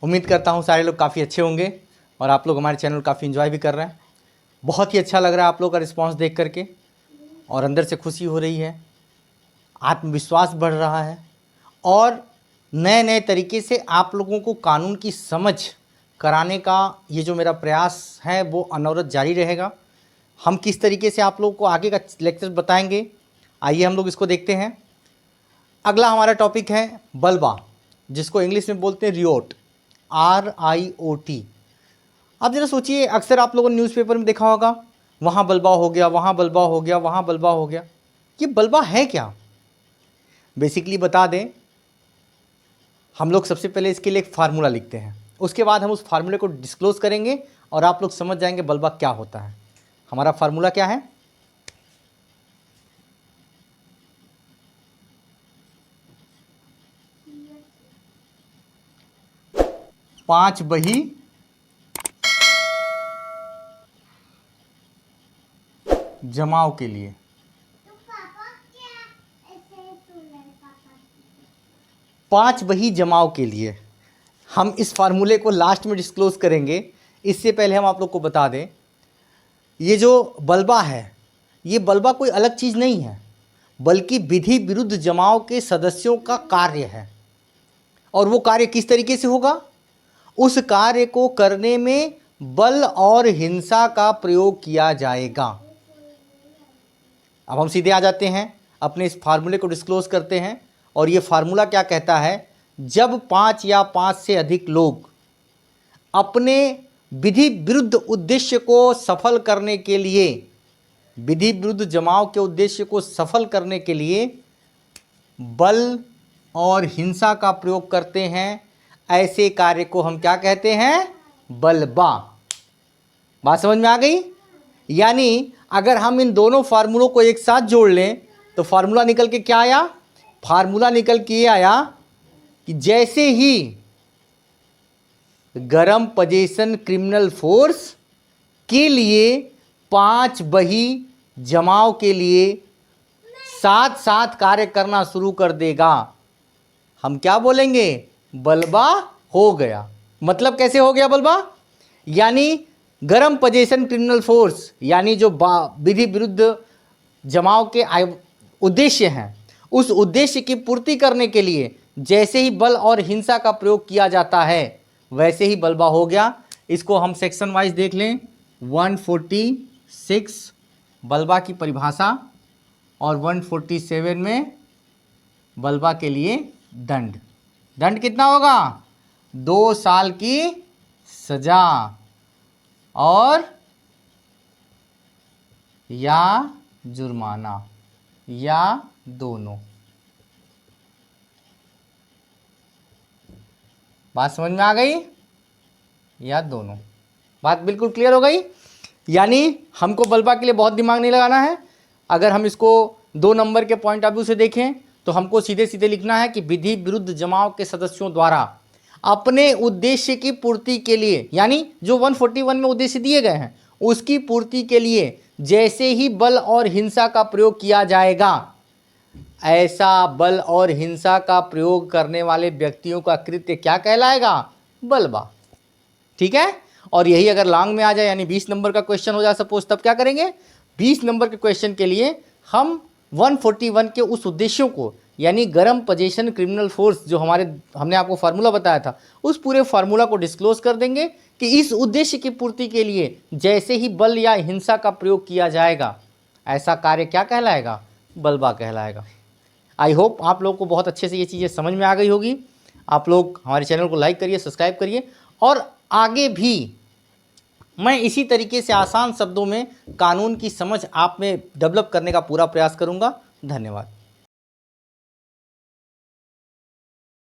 उम्मीद करता हूँ सारे लोग काफ़ी अच्छे होंगे और आप लोग हमारे चैनल काफ़ी एंजॉय भी कर रहे हैं। बहुत ही अच्छा लग रहा है आप लोग का रिस्पांस देख करके और अंदर से खुशी हो रही है, आत्मविश्वास बढ़ रहा है और नए नए तरीके से आप लोगों को कानून की समझ कराने का ये जो मेरा प्रयास है वो अनवरत जारी रहेगा। हम किस तरीके से आप लोगों को आगे का लेक्चर बताएंगे, आइए हम लोग इसको देखते हैं। अगला हमारा टॉपिक है बल्बा, जिसको इंग्लिश में बोलते हैं रियोट, RIOT। आप ज़रा सोचिए, अक्सर आप लोगों ने न्यूज़पेपर में देखा होगा, वहाँ बल्बा हो गया, वहाँ बल्बा हो गया, वहाँ बल्बा हो गया। ये बल्बा है क्या? बेसिकली बता दें, हम लोग सबसे पहले इसके लिए एक फार्मूला लिखते हैं, उसके बाद हम उस फार्मूले को डिस्क्लोज करेंगे और आप लोग समझ जाएंगे बल्बा क्या होता है। हमारा फार्मूला क्या है? पांच बही जमाव के लिए। पांच बही जमाव के लिए हम इस फार्मूले को लास्ट में डिस्क्लोज करेंगे। इससे पहले हम आप लोग को बता दें, ये जो बल्बा है, ये बल्बा कोई अलग चीज़ नहीं है, बल्कि विधि विरुद्ध जमाव के सदस्यों का कार्य है। और वो कार्य किस तरीके से होगा? उस कार्य को करने में बल और हिंसा का प्रयोग किया जाएगा। अब हम सीधे आ जाते हैं, अपने इस फार्मूले को डिस्क्लोज करते हैं। और ये फार्मूला क्या कहता है? जब 5 या 5 से अधिक लोग अपने विधि विरुद्ध उद्देश्य को सफल करने के लिए, विधि विरुद्ध जमाव के उद्देश्य को सफल करने के लिए बल और हिंसा का प्रयोग करते हैं, ऐसे कार्य को हम क्या कहते हैं? बल्बा। बात समझ में आ गई? यानी अगर हम इन दोनों फार्मूलों को एक साथ जोड़ लें तो फार्मूला निकल के क्या आया? फार्मूला निकल के ये आया कि जैसे ही गरम पोजीशन क्रिमिनल फोर्स के लिए 5 बही जमाव के लिए साथ साथ कार्य करना शुरू कर देगा, हम क्या बोलेंगे? बल्बा हो गया। मतलब कैसे हो गया बल्बा? यानी गरम पोजीशन क्रिमिनल फोर्स, यानी जो विधि विरुद्ध जमाव के उद्देश्य हैं, उस उद्देश्य की पूर्ति करने के लिए जैसे ही बल और हिंसा का प्रयोग किया जाता है वैसे ही बल्बा हो गया। इसको हम सेक्शन वाइज देख लें। 146 बल्बा की परिभाषा और 147 में बल्बा के लिए दंड। दंड कितना होगा? 2 साल की सजा और या जुर्माना, या दोनों। बात समझ में आ गई? या दोनों। बात बिल्कुल क्लियर हो गई? यानी हमको बल्बा के लिए बहुत दिमाग नहीं लगाना है। अगर हम इसको 2 नंबर के पॉइंट ऑफ व्यू से देखें तो हमको सीधे सीधे लिखना है कि विधि विरुद्ध जमाव के सदस्यों द्वारा अपने उद्देश्य की पूर्ति के लिए, यानी जो 141 में उद्देश्य दिए गए हैं उसकी पूर्ति के लिए जैसे ही बल और हिंसा का प्रयोग किया जाएगा, ऐसा बल और हिंसा का प्रयोग करने वाले व्यक्तियों का कृत्य क्या कहलाएगा? बल्बा। ठीक है? और यही अगर लॉन्ग में आ जाए, यानी 20 नंबर का क्वेश्चन हो जाए सपोज, तब क्या करेंगे? 20 नंबर के क्वेश्चन के लिए हम 141 के उस उद्देश्यों को, यानी गरम पोजीशन क्रिमिनल फोर्स जो हमने आपको फार्मूला बताया था, उस पूरे फार्मूला को डिस्क्लोज कर देंगे कि इस उद्देश्य की पूर्ति के लिए जैसे ही बल या हिंसा का प्रयोग किया जाएगा, ऐसा कार्य क्या कहलाएगा? बल्बा कहलाएगा। आई होप आप लोग को बहुत अच्छे से ये चीज़ें समझ में आ गई होगी। आप लोग हमारे चैनल को लाइक करिए, सब्सक्राइब करिए और आगे भी मैं इसी तरीके से आसान शब्दों में कानून की समझ आप में डेवलप करने का पूरा प्रयास करूंगा। धन्यवाद।